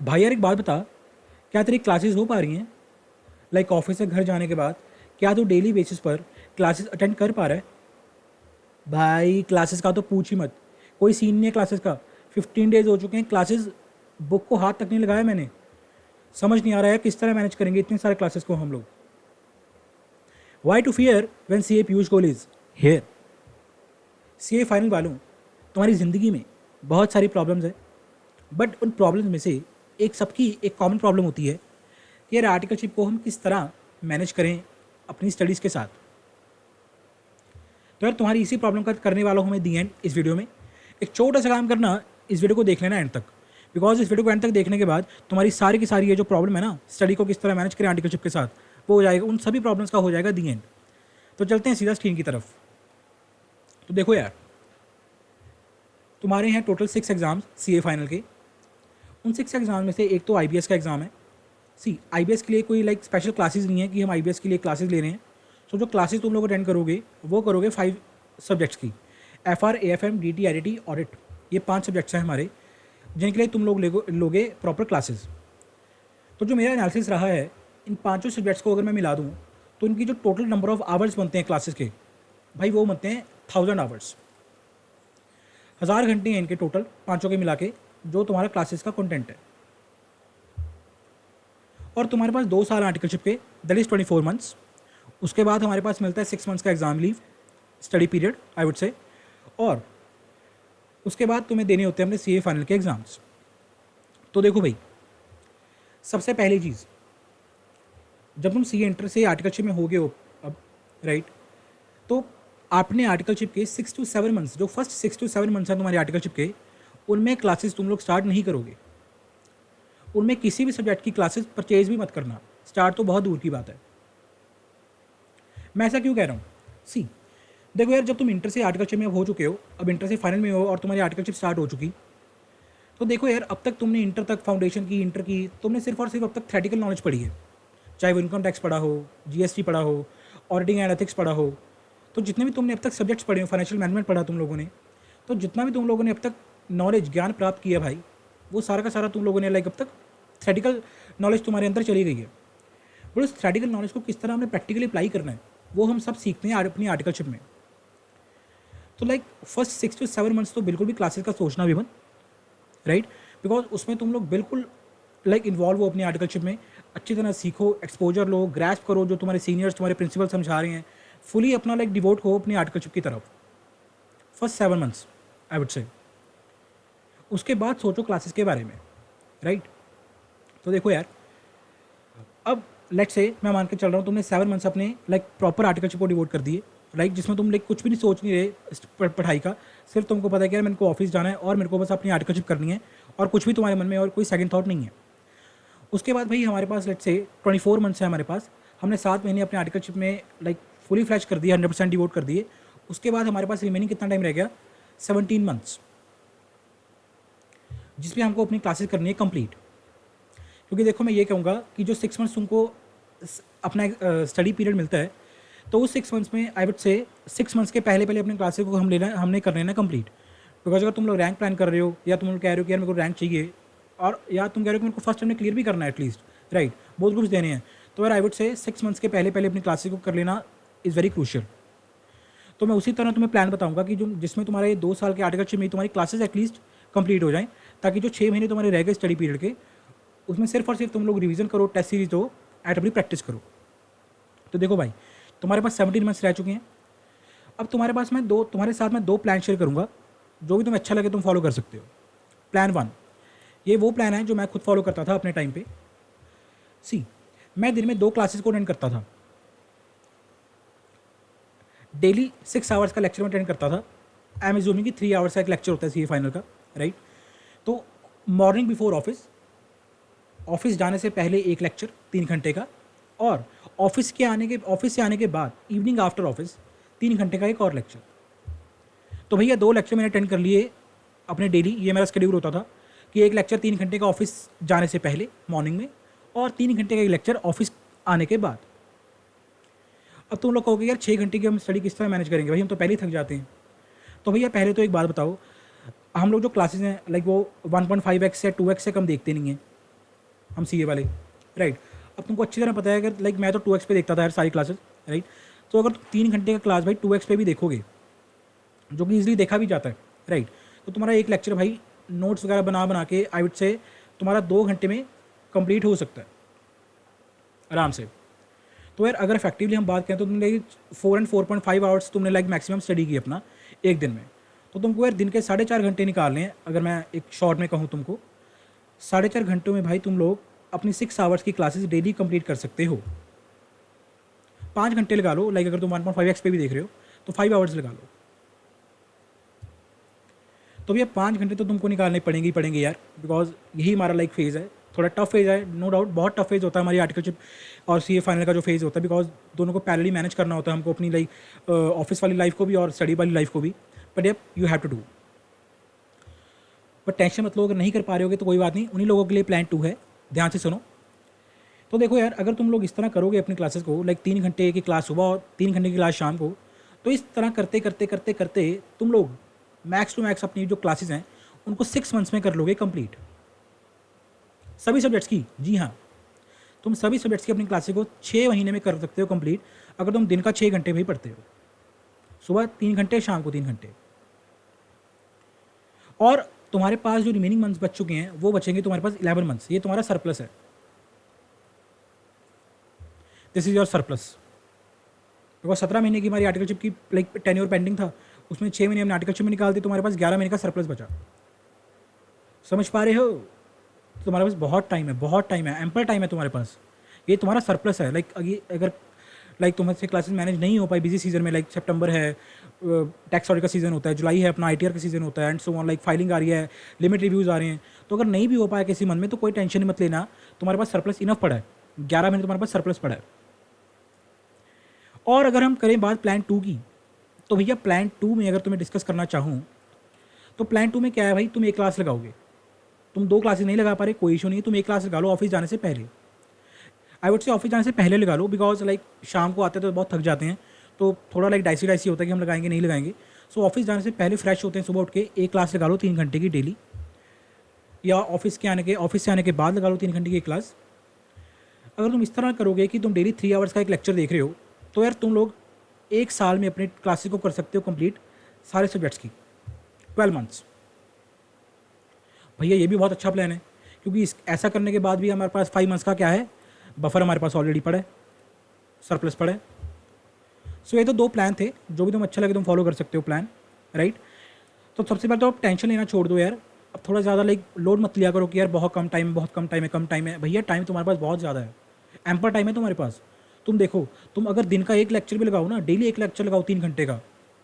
भाई यार एक बात बता, क्या तेरी क्लासेस हो पा रही हैं? लाइक ऑफिस से घर जाने के बाद क्या तू डेली बेसिस पर क्लासेस अटेंड कर पा रहा है? भाई क्लासेस का तो पूछ ही मत, कोई सीन नहीं है क्लासेस का। 15 डेज हो चुके हैं क्लासेस, बुक को हाथ तक नहीं लगाया मैंने। समझ नहीं आ रहा है किस तरह मैनेज करेंगे इतने सारे क्लासेस को हम लोग। Why to fear when C A Piyush Goyal is here. C A final वालों, तुम्हारी ज़िंदगी में बहुत सारी प्रॉब्लम्स है, बट उन प्रॉब्लम्स में से एक सबकी एक कॉमन प्रॉब्लम होती है कि यार आर्टिकलशिप को हम किस तरह मैनेज करें अपनी स्टडीज़ के साथ। तो यार तुम्हारी इसी प्रॉब्लम का करने वाला हूँ मैं दी एंड इस वीडियो में। एक छोटा सा काम करना, इस वीडियो को देख लेना एंड तक, बिकॉज इस वीडियो को एंड तक देखने के बाद तुम्हारी सारी की सारी ये जो प्रॉब्लम है ना, स्टडी को किस तरह मैनेज करें आर्टिकलशिप के साथ, वो हो जाएगा, उन सभी प्रॉब्लम्स का हो जाएगा दी एंड। तो चलते हैं सीधा स्क्रीन की तरफ। तो देखो यार, तुम्हारे हैं total 6 exams C A final के। उन 6 एग्जाम में से एक तो आई बी एस का एग्ज़ाम है। सी आई बी एस के लिए कोई लाइक स्पेशल क्लासेस नहीं है कि हम आई बी एस के लिए क्लासेस ले रहे हैं। सो जो क्लासेस तुम लोग अटेंड करोगे वो करोगे 5 सब्जेक्ट्स की, F R, A F M, D T, I D T, audit. ये 5 सब्जेक्ट्स हैं हमारे जिनके लिए तुम लोग लोगे प्रॉपर क्लासेस। तो जो मेरा एनालिसिस रहा है, इन पांचों सब्जेक्ट्स को अगर मैं मिला दूँ तो इनकी जो टोटल नंबर ऑफ आवर्स बनते हैं क्लासेस के, भाई वो बनते हैं 1000 आवर्स। 1000 घंटे हैं इनके टोटल पांचों के मिला के, जो तुम्हारा क्लासेस का कंटेंट है। और तुम्हारे पास 2 साल आर्टिकलशिप के, दैट इज़ 24 मंथ्स। उसके बाद हमारे पास मिलता है 6 मंथ्स का exam leave, study period I would say. और उसके बाद तुम्हें देने होते हैं अपने सी ए फाइनल के एग्ज़ाम्स। तो देखो भाई, सबसे पहली चीज़, जब तुम सी ए इंटर से आर्टिकलशिप में हो गए हो अब, राइट, तो आपने आर्टिकलशिप के 6 to 7 मंथ्स, जो फर्स्ट 6 to 7 मंथ्स हैं तुम्हारे आर्टिकलशिप के, उनमें क्लासेस तुम लोग स्टार्ट नहीं करोगे। उनमें किसी भी सब्जेक्ट की क्लासेस परचेज भी मत करना, स्टार्ट तो बहुत दूर की बात है। मैं ऐसा क्यों कह रहा हूँ? सी, देखो यार, जब तुम इंटर से आर्टिकलशिप में हो चुके हो, अब इंटर से फाइनल में हो और तुम्हारी आर्टिकलशिप स्टार्ट हो चुकी, तो देखो यार, अब तक तुमने इंटर तक फाउंडेशन की, इंटर की तुमने सिर्फ और सिर्फ अब तक थ्रेटिकल नॉलेज पढ़ी है। चाहे वो इनकम टैक्स पढ़ा हो, जीएसटी पढ़ा हो, ऑडिटिंग एंड एथिक्स पढ़ा हो, तो जितने भी तुमने अब तक सब्जेक्ट्स पढ़े हो, फाइनेंशियल मैनेजमेंट पढ़ा तुम लोगों ने, तो जितना भी तुम लोगों ने अब तक नॉलेज, ज्ञान प्राप्त किया भाई, वो सारा का सारा तुम लोगों ने लाइक अब तक थ्रेटिकल नॉलेज तुम्हारे अंदर चली गई है। बट उस थ्रेटिकल नॉलेज को किस तरह हमने प्रैक्टिकली अप्लाई करना है, वो हम सब सीखते हैं अपनी आर्टिकलशिप में। तो लाइक फर्स्ट 6 to 7 मंथ्स तो बिल्कुल भी क्लासेस का सोचना भी मत, राइट, बिकॉज उसमें तुम लोग बिल्कुल लाइक इन्वॉल्व हो अपनी आर्टिकलशिप में, अच्छी तरह सीखो, एक्सपोजर लो, ग्रैस्प करो जो तुम्हारे सीनियर्स, तुम्हारे प्रिंसिपल समझा रहे हैं, फुली अपना लाइक डिवोट हो अपनी आर्टिकलशिप की तरफ। First 7 months I would say. उसके बाद सोचो क्लासेस के बारे में, राइट। तो देखो यार, अब लेट्स से मैं मान के चल रहा हूँ तुमने 7 मंथ्स अपने लाइक प्रॉपर आर्टिकलशिप को डिवोट कर दिए, लाइक जिसमें तुम लाइक कुछ भी नहीं सोच नहीं रहे पढ़ाई का, सिर्फ तुमको पता है कि यार मेरे को ऑफिस जाना है और मेरे को बस अपनी आर्टिकलशिप करनी है, और कुछ भी तुम्हारे मन में और कोई सेकंड थॉट नहीं है। उसके बाद भाई हमारे पास लेट्स से 24 मंथ्स है हमारे पास, हमने 7 महीने अपने आर्टिकलशिप में लाइक फुली फ्लैश कर दिया, 100% डिवोट कर दिए। उसके बाद हमारे पास रिमेनिंग कितना टाइम रह गया? 17 मंथ्स, जिसमें हमको अपनी क्लासेस करनी है कंप्लीट। क्योंकि देखो, मैं ये कहूँगा कि जो 6 मंथ्स तुमको अपना स्टडी पीरियड मिलता है, तो उस 6 मंथ्स में आई वुड से 6 मंथ्स के पहले पहले अपने क्लासेस को हमने कर लेना कंप्लीट। बिकॉज अगर तुम लोग रैंक प्लान कर रहे हो, या तुम लोग कह रहे हो कि यार मेरे को रैंक चाहिए, और या तुम कह रहे हो कि मेरे को फर्स्ट टाइम में क्लियर भी करना है एटलीस्ट, राइट, बहुत कुछ देने हैं, तो यार आई वुड से 6 मंथ्स के पहले पहले अपनी क्लासेस को कर लेना इज़ वेरी क्रूशियल। तो मैं उसी तरह तुम्हें प्लान बताऊंगा कि जो जिसमें तुम्हारे 2 साल के आर्टिकलशिप में तुम्हारी क्लासेस एटलीस्ट कंप्लीट हो जाएं, ताकि जो 6 महीने तुम्हारे रह गए स्टडी पीरियड के, उसमें सिर्फ और सिर्फ तुम लोग रिवीजन करो, टेस्ट सीरीज दो, एट अपनी प्रैक्टिस करो। तो देखो भाई, तुम्हारे पास 17 मंथ्स रह चुके हैं। अब तुम्हारे साथ मैं 2 प्लान शेयर करूंगा, जो भी तुम्हें अच्छा लगे तुम फॉलो कर सकते हो। प्लान 1, ये वो प्लान है जो मैं खुद फॉलो करता था अपने टाइम पे। सी, मैं दिन में 2 क्लासेस को अटेंड करता था, डेली 6 आवर्स का लेक्चर में अटेंड करता था। आई एम एज्यूमिंग कि 3 आवर्स का एक लेक्चर होता है सी ए फाइनल का, राइट। तो मॉर्निंग बिफोर ऑफिस, ऑफिस जाने से पहले एक लेक्चर 3 घंटे का, और ऑफिस से आने के बाद इवनिंग आफ्टर ऑफिस 3 घंटे का एक और लेक्चर। तो भैया 2 लेक्चर मैंने अटेंड कर लिए अपने डेली। ये मेरा शेड्यूल होता था कि एक लेक्चर 3 घंटे का ऑफिस जाने से पहले मॉर्निंग में, और 3 घंटे का एक लेक्चर ऑफिस आने के बाद। अब तुम लोग कहोगे यार 6 घंटे की हम स्टडी किस तरह मैनेज करेंगे, भाई हम तो पहले ही थक जाते हैं। तो भैया पहले तो एक बात बताओ, हम लोग जो क्लासेस हैं लाइक वो 1.5x या 2x से कम देखते नहीं हैं, हम सी ए वाले, राइट। अब तुमको अच्छी तरह पता है, अगर लाइक मैं तो 2x पे देखता था यार सारी क्लासेस, राइट। तो अगर तुम 3 घंटे का क्लास भाई 2x पे भी देखोगे, जो कि ईजिली देखा भी जाता है, राइट, तो तुम्हारा एक लेक्चर भाई नोट्स वगैरह बना बना के आई वुड से तुम्हारा 2 घंटे में कंप्लीट हो सकता है आराम से। तो यार अगर इफेक्टिवली हम बात करें तो तुमने 4 and 4.5 आवर्स तुमने लाइक मैक्सिमम स्टडी की अपना एक दिन में, तो तुमको यार दिन के 4.5 घंटे निकालने हैं। अगर मैं एक शॉर्ट में कहूँ तुमको, 4.5 घंटों में भाई तुम लोग अपनी 6 आवर्स की क्लासेस डेली कंप्लीट कर सकते हो। 5 घंटे लगा लो, लाइक अगर तुम 1.5x पे भी देख रहे हो तो 5 आवर्स लगा लो। तो भैया 5 घंटे तो तुमको निकालने पड़ेंगे ही पड़ेंगे यार, बिकॉज यही हमारा लाइक फेज़ है, थोड़ा टफ फेज़ है, नो डाउट बहुत टफ फेज़ होता है हमारी आर्टिकलशिप और सी ए फाइनल का जो फेज़ होता है, बिकॉज दोनों को पैरेलली मैनेज करना होता है हमको, अपनी लाइक ऑफिस वाली लाइफ को भी और स्टडी वाली लाइफ को भी। But yup you have to do. But tension मत लो, अगर नहीं कर पा रहे होगे तो कोई बात नहीं, उन्हीं लोगों के लिए प्लान 2 है, ध्यान से सुनो। तो देखो यार, अगर तुम लोग इस तरह करोगे अपनी क्लासेस को, लाइक 3 घंटे की क्लास सुबह और 3 घंटे की क्लास शाम को, तो इस तरह करते करते करते करते तुम लोग मैक्स टू मैक्स अपनी जो क्लासेस हैं उनको 6 मंथ्स में कर लोगे कंप्लीट, सभी सब्जेक्ट्स की। जी हाँ, तुम सभी सब्जेक्ट्स की अपनी क्लासेस को 6 महीने में कर सकते हो कंप्लीट, अगर तुम दिन का 6 घंटे भी पढ़ते हो, सुबह 3 घंटे शाम को 3 घंटे। और तुम्हारे पास जो रिमेनिंग मंथ्स बच चुके हैं वो बचेंगे तुम्हारे पास 11 मंथ्स, ये तुम्हारा सरप्लस है, this is your surplus. Because 17 महीने की हमारी आर्टिकलशिप की लाइक टेन्योर पेंडिंग था, उसमें 6 महीने हमने आर्टिकलशिप में निकाल दी, तुम्हारे पास 11 महीने का सरप्लस बचा। समझ पा रहे हो? तुम्हारे पास बहुत टाइम है, बहुत टाइम है, एम्पल टाइम है तुम्हारे पास, ये तुम्हारा सरप्लस है। लाइक अगर लाइक तुम्हारे क्लासेस मैनेज नहीं हो पाई बिजी सीजन में, लाइक सितंबर है, टैक्स ऑडिट का सीज़न होता है, जुलाई है अपना ITR का सीज़न होता है, and so on, like filing आ रही है, लिमिट रिव्यूज़ आ रहे हैं, तो अगर नहीं भी हो पाया किसी मंथ में तो कोई टेंशन मत लेना, तुम्हारे पास सरप्लस इनफ पड़ा है, 11 महीने तुम्हारे पास सरप्लस पड़ा है। और अगर हम करें बात प्लान 2 की, तो भैया प्लान 2 में अगर तुम्हें डिस्कस करना चाहूँ तो प्लान 2 में क्या है भाई, तुम एक क्लास लगाओगे, तुम 2 क्लासेस नहीं लगा पा रहे कोई इशू नहीं, तुम एक क्लास लगा लो ऑफिस जाने से पहले। आई वुड से ऑफिस जाने से पहले लगा लो, बिकॉज लाइक शाम को आते तो बहुत थक जाते हैं, तो थोड़ा लाइक डाइसी डाइसी होता है कि हम लगाएंगे नहीं लगाएंगे। सो ऑफिस जाने से पहले फ्रेश होते हैं, सुबह उठ के एक क्लास लगा लो 3 घंटे की डेली, या ऑफिस से आने के बाद लगा लो 3 घंटे की क्लास। अगर तुम इस तरह करोगे कि तुम डेली 3 आवर्स का एक लेक्चर देख रहे हो, तो यार तुम लोग एक साल में अपने क्लासेस को कर सकते हो कंप्लीट सारे सब्जेक्ट्स की, 12 मंथ्स। भैया ये भी बहुत अच्छा प्लान है, क्योंकि ऐसा करने के बाद भी हमारे पास 5 मंथ्स का क्या है बफर, हमारे पास ऑलरेडी पड़ा है, सरप्लस पड़ा है। सो ये तो 2 प्लान थे, जो भी तुम अच्छा लगे तुम फॉलो कर सकते हो प्लान, राइट। तो सबसे पहले तो आप टेंशन लेना छोड़ दो यार, अब थोड़ा ज़्यादा लाइक लोड मत लिया करो कि यार बहुत कम टाइम, बहुत कम टाइम है, कम टाइम है। भैया टाइम तुम्हारे पास बहुत ज़्यादा है, एम्पर टाइम है तुम्हारे पास। तुम देखो, तुम अगर दिन का एक लेक्चर भी लगाओ ना, डेली एक लेक्चर लगाओ 3 घंटे का,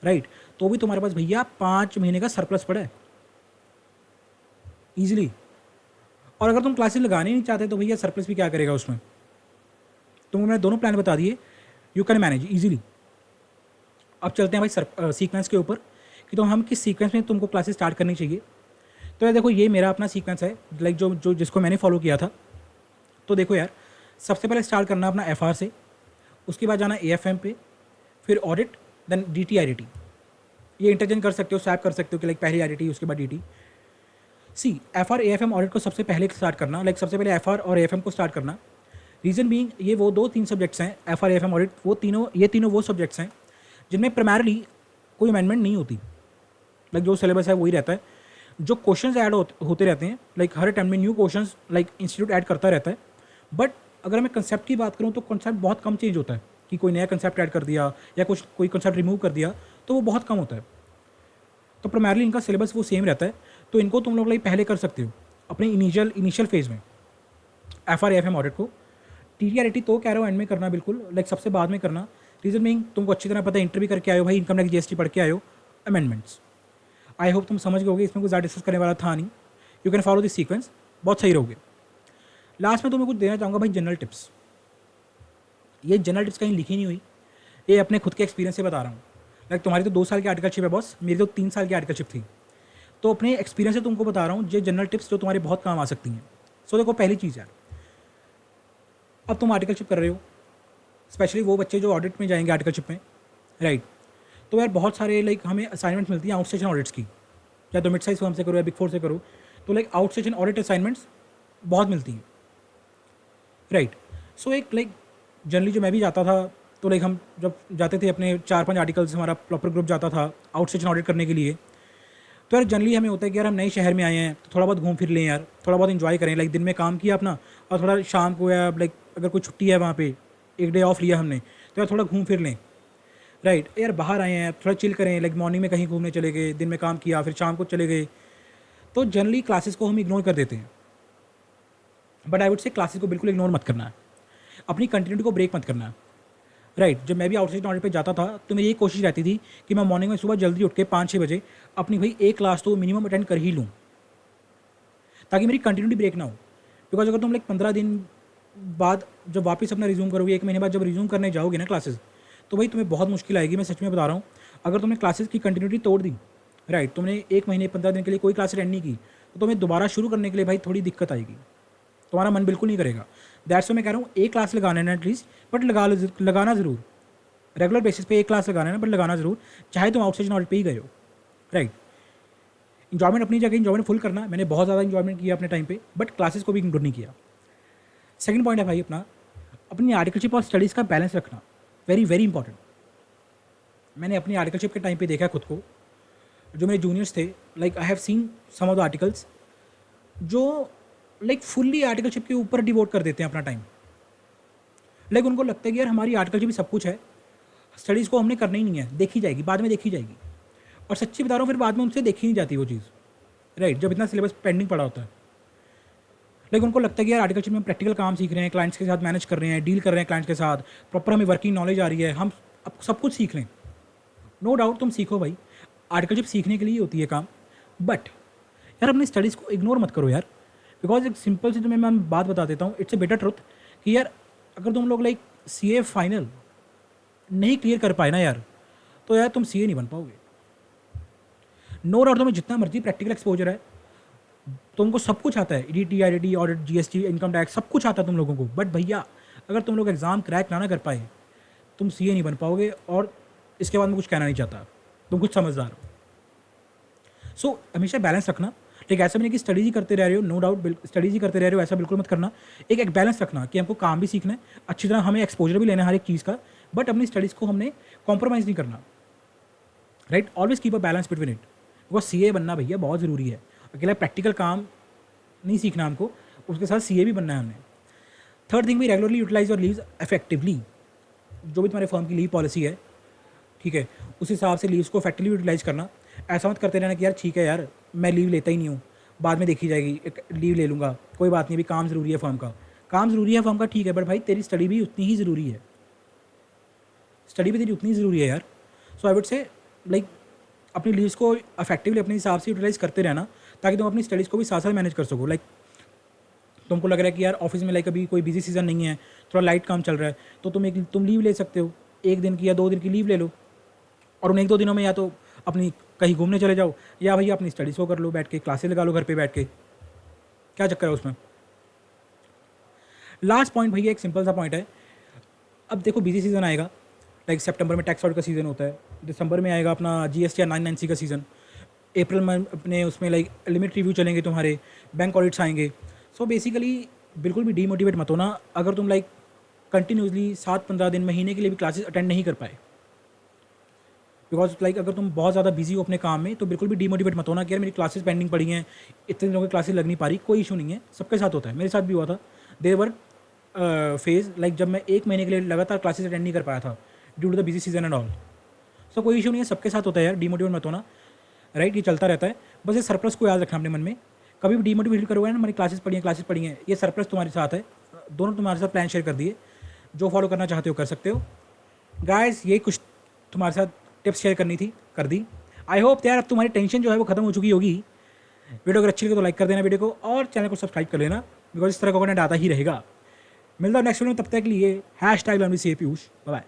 राइट, तो भी तुम्हारे पास भैया 5 महीने का सरप्लस पड़ा है ईजिली। और अगर तुम क्लासेस लगाने नहीं चाहते तो भैया सरप्लस भी क्या करेगा उसमें, तुमको मैंने दोनों प्लान बता दिए, यू कैन मैनेज ईजिली। अब चलते हैं भाई सीक्वेंस के ऊपर, कि तो हम किस सीक्वेंस में तुमको क्लासेस स्टार्ट करनी चाहिए। तो यार देखो, ये मेरा अपना सीक्वेंस है, लाइक जो जिसको मैंने फॉलो किया था। तो देखो यार, सबसे पहले स्टार्ट करना अपना FR से, उसके बाद जाना AFM पे, फिर ऑडिट, देन DT IDT। ये इंटरचेंज कर सकते हो, स्वैप कर सकते हो कि लाइक पहले IDT उसके बाद DT। सी FR AFM ऑडिट को सबसे पहले स्टार्ट करना, लाइक सबसे पहले FR और AFM को स्टार्ट करना, रीज़न बीइंग ये वो 2-3 सब्जेक्ट्स हैं, FR AFM ऑडिट, ये तीनों वो सब्जेक्ट्स हैं जिनमें प्राइमरली कोई अमेंडमेंट नहीं होती, लाइक जो सिलेबस है वही रहता है। जो क्वेश्चंस ऐड होते रहते हैं, लाइक हर टाइम में new questions like institute add करता रहता है, बट अगर मैं कंसेप्ट की बात करूँ तो कंसेप्ट बहुत कम चेंज होता है, कि कोई नया कंसेप्ट ऐड कर दिया या कोई कंसेप्ट रिमूव कर दिया, तो वो बहुत कम होता है। तो प्राइमरली इनका सिलेबस वो सेम रहता है, तो इनको तुम लोग लाइक पहले कर सकते हो अपने इनिशियल फेज़ में, FR AFM ऑडिट को। TT IDT तो कह रहा हूँ एंड में करना, बिल्कुल लाइक सबसे बाद में करना। रीज़न मीइंग तुमको अच्छी तरह पता है, इंटरव्यू करके आए हो भाई, इनकम टैक्स GST पढ़ के आए हो, अमेंडमेंट्स। आई होप तुम समझ गए, इसमें कुछ ज़्यादा डिस्कस करने वाला था नहीं, you can follow this sequence, बहुत सही रहोगे। लास्ट में तो मैं कुछ देना चाहूँगा भाई, जनरल टिप्स। ये जनरल टिप्स कहीं लिखी नहीं हुई, ये अपने खुद के एक्सपीरियंस से बता रहा हूँ। लाइक तुम्हारी तो 2 साल की आर्टिकलशिप है बॉस, मेरी तो 3 साल की आर्टिकलशिप थी, तो अपने एक्सपीरियंस से तुमको बता रहा हूँ ये जनरल टिप्स जो तुम्हारे बहुत काम आ सकती हैं। सो देखो, पहली चीज़ यार, अब तुम आर्टिकलशिप कर रहे हो, स्पेशली वो बच्चे जो ऑडिट में जाएंगे आर्टिकलशिप में, राइट। तो यार बहुत सारे लाइक हमें असाइनमेंट मिलती हैं आउटस्टेशन ऑडिट्स की, या तो मिड साइज फर्म से करो या बिग 4 से करो, तो लाइक आउटस्टेशन ऑडिट असाइनमेंट्स बहुत मिलती हैं। राइट। सो एक लाइक जनरली जो मैं भी जाता था, तो लाइक हम जब जाते थे अपने 4-5 आर्टिकल्स, हमारा प्रॉपर ग्रुप जाता था आउटस्टेशन ऑडिट करने के लिए, तो यार जनरली हमें होता है कि यार हम नए शहर में आए हैं तो थोड़ा बहुत घूम फिर लें यार, थोड़ा बहुत इन्जॉय करें। लाइक दिन में काम किया अपना, और थोड़ा शाम को या लाइक अगर कोई छुट्टी है वहाँ पे, एक डे ऑफ लिया हमने, तो यार थोड़ा घूम फिर लें। राइट यार, बाहर आए हैं थोड़ा चिल करें, लाइक मॉर्निंग में कहीं घूमने चले गए, दिन में काम किया, फिर शाम को चले गए। तो जनरली क्लासेस को हम इग्नोर कर देते हैं, but I would say classes को बिल्कुल इग्नोर मत करना है, अपनी कंटिन्यूटी को ब्रेक मत करना है। राइट, जब मैं भी आउटस्टेशन ऑडिट पे जाता था तो मेरी ये कोशिश रहती थी कि मैं मॉर्निंग में सुबह जल्दी उठ के 5-6 बजे अपनी भाई एक क्लास तो मिनिमम अटेंड कर ही लूँ, ताकि मेरी कंटिन्यूटी ब्रेक ना हो। बिकॉज अगर तुम लाइक 15 दिन बाद जब वापस अपना रिज्यूम करोगे, 1 महीने बाद जब रिज्यूम करने जाओगे ना क्लासेस, तो भाई तुम्हें बहुत मुश्किल आएगी। मैं सच में बता रहा हूँ, अगर तुमने क्लासेस की कंटिन्यूटी तोड़ दी, राइट, तुमने 1 महीने 15 दिन के लिए कोई क्लास अटेंड नहीं की, तो तुम्हें दोबारा शुरू करने के लिए भाई थोड़ी दिक्कत आएगी, तुम्हारा मन बिल्कुल नहीं करेगा। दैट्स मैं कह रहा हूँ एक क्लास लगाना है ना एटलीस्ट, बट लगाना ज़रूर, रेगुलर बेसिस पे एक क्लास लगाना है ना, बट लगाना ज़रूर, चाहे तुम आउटस्टेशन ऑडिट पे ही गए हो। राइट, इन्जॉयमेंट अपनी जगह इन्जॉयमेंट फुल करना, मैंने बहुत ज़्यादा इन्जॉयमेंट किया अपने टाइम पे, बट क्लासेस को भी इग्नोर नहीं किया। सेकंड पॉइंट है भाई अपनी आर्टिकलशिप और स्टडीज़ का बैलेंस रखना, वेरी वेरी इंपॉर्टेंट। मैंने अपनी आर्टिकलशिप के टाइम पे देखा खुद को, जो मेरे जूनियर्स थे, like I have seen some of the articles जो लाइक फुल्ली आर्टिकलशिप के ऊपर डिवोट कर देते हैं अपना टाइम। लाइक उनको लगता है कि यार हमारी आर्टिकलशिप भी सब कुछ है, स्टडीज़ को हमने करना ही नहीं है, देखी जाएगी बाद में, देखी जाएगी। और सच्ची बता रहा हूँ, फिर बाद में उनसे देखी नहीं जाती वो चीज़। राइट, जब इतना सिलेबस पेंडिंग पड़ा होता है, लेकिन उनको लगता है कि यार आर्टिकलशिप में प्रैक्टिकल काम सीख रहे हैं, क्लाइंट्स के साथ मैनेज कर रहे हैं, डील कर रहे हैं क्लाइंट्स के साथ, प्रॉपर हमें वर्किंग नॉलेज आ रही है, हम अब सब कुछ सीख लें। नो डाउट तुम सीखो भाई, आर्टिकलशिप सीखने के लिए होती है काम, बट यार अपनी स्टडीज़ को इग्नोर मत करो यार। बिकॉज एक सिंपल सी तुम्हें मैं बात बता देता हूँ, इट्स अ बेटर ट्रुथ, कि यार अगर तुम लोग लाइक CA फाइनल नहीं क्लियर कर पाए ना यार, तो यार तुम CA नहीं बन पाओगे। नो डाउट तुम्हें जितना मर्जी प्रैक्टिकल एक्सपोजर है, तुमको सब कुछ आता है, EDT, IDT, audit, GST, income tax, सब कुछ आता है तुम लोगों को, बट भैया अगर तुम लोग एग्ज़ाम क्रैक ना कर पाए, तुम CA नहीं बन पाओगे। और इसके बाद मैं कुछ कहना नहीं चाहता, तुम कुछ समझदार हो। सो हमेशा बैलेंस रखना, ठीक, ऐसा भी नहीं कि स्टडीज ही करते रह रहे हो, नो डाउट स्टडीज ही करते रह रहे हो, ऐसा बिल्कुल मत करना। एक बैलेंस रखना कि हमको काम भी सीखना है, अच्छी तरह हमें एक्सपोजर भी लेना है हर एक चीज़ का, बट अपनी स्टडीज़ को हमने कॉम्प्रोमाइज़ नहीं करना। Right, always keep a balance between it, because CA बनना भैया बहुत ज़रूरी है। अकेला प्रैक्टिकल काम नहीं सीखना हमको, उसके साथ CA भी बनना है हमने। थर्ड थिंग भी, रेगुलरली यूटिलाइज और लीव्स इफेक्टिवली। जो भी तुम्हारे फर्म की लीव पॉलिसी है, ठीक है, उस हिसाब से लीव्स को इफेक्टिवली यूटिलाइज करना। ऐसा मत करते रहना कि यार ठीक है यार मैं लीव लेता ही नहीं हूँ, बाद में देखी जाएगी, एक लीव ले लूँगा, कोई बात नहीं, अभी काम ज़रूरी है फर्म का। काम ज़रूरी है फर्म का, ठीक है, बट भाई तेरी स्टडी भी उतनी ही ज़रूरी है, स्टडी भी तेरी उतनी ज़रूरी है यार। सो आई वुड से लाइक अपनी लीव्स को इफेक्टिवली अपने हिसाब से यूटिलाइज करते रहना, ताकि तुम अपनी स्टडीज़ को भी साथ साथ मैनेज कर सको। लाइक तुमको लग रहा है कि यार ऑफिस में लाइक अभी कोई बिजी सीजन नहीं है, थोड़ा लाइट काम चल रहा है, तो तुम लीव ले सकते हो, 1 दिन की या 2 दिन की लीव ले लो, और उन 1-2 दिनों में या तो अपनी कहीं घूमने चले जाओ, या भैया अपनी स्टडीज़ को कर लो बैठ के, क्लासेस लगा लो घर पे बैठ के, क्या चक्कर है उसमें। लास्ट पॉइंट भैया एक सिंपल सा पॉइंट है, अब देखो बिजी सीजन आएगा, लाइक सितंबर में टैक्स ऑडिट का सीज़न होता है, दिसंबर में आएगा अपना GST या 990 का सीज़न, अप्रैल में अपने उसमें लाइक लिमिट रिव्यू चलेंगे तुम्हारे, बैंक ऑडिट्स आएंगे। सो बेसिकली बिल्कुल भी डीमोटिवेट मत होना अगर तुम लाइक कंटिन्यूसली 7-15 दिन, महीने के लिए भी क्लासेस अटेंड नहीं कर पाए। बिकॉज लाइक अगर तुम बहुत ज़्यादा बिजी हो अपने काम में, तो बिल्कुल भी डीमोटिवेट मत होना कि यार मेरी क्लासेस पेंडिंग पड़ी हैं, इतने दिनों की क्लासेस लग नहीं पा रही। कोई इशू नहीं है, सबके साथ होता है, मेरे साथ भी हुआ था। देयर वर फेज लाइक जब मैं 1 महीने के लिए लगातार क्लासेस अटेंड नहीं कर पाया था due to the busy season and all. So कोई इशू नहीं है, सबके साथ होता है यार, डीमोटिवेट मत होना। राइट, ये चलता रहता है, बस ये सरप्लस को याद रखना अपने मन में। कभी भी डीमोटिवेट करोगे ना, हमारी क्लासेस पढ़ी हैं, ये सरप्लस तुम्हारे साथ है, दोनों तुम्हारे साथ प्लान शेयर कर दिए, जो फॉलो करना चाहते हो कर सकते हो। गाइस ये कुछ तुम्हारे साथ टिप्स शेयर करनी थी, कर दी। आई होप यार अब तुम्हारी टेंशन जो है वो खत्म हो चुकी होगी। वीडियो अगर अच्छी लगे तो लाइक कर देना वीडियो को, और चैनल को सब्सक्राइब कर लेना, बिकॉज इस तरह का कंटेंट आता ही रहेगा। मिलता हूँ नेक्स्ट वीडियो में, तब तक के लिए #CA पीयूष, बाय।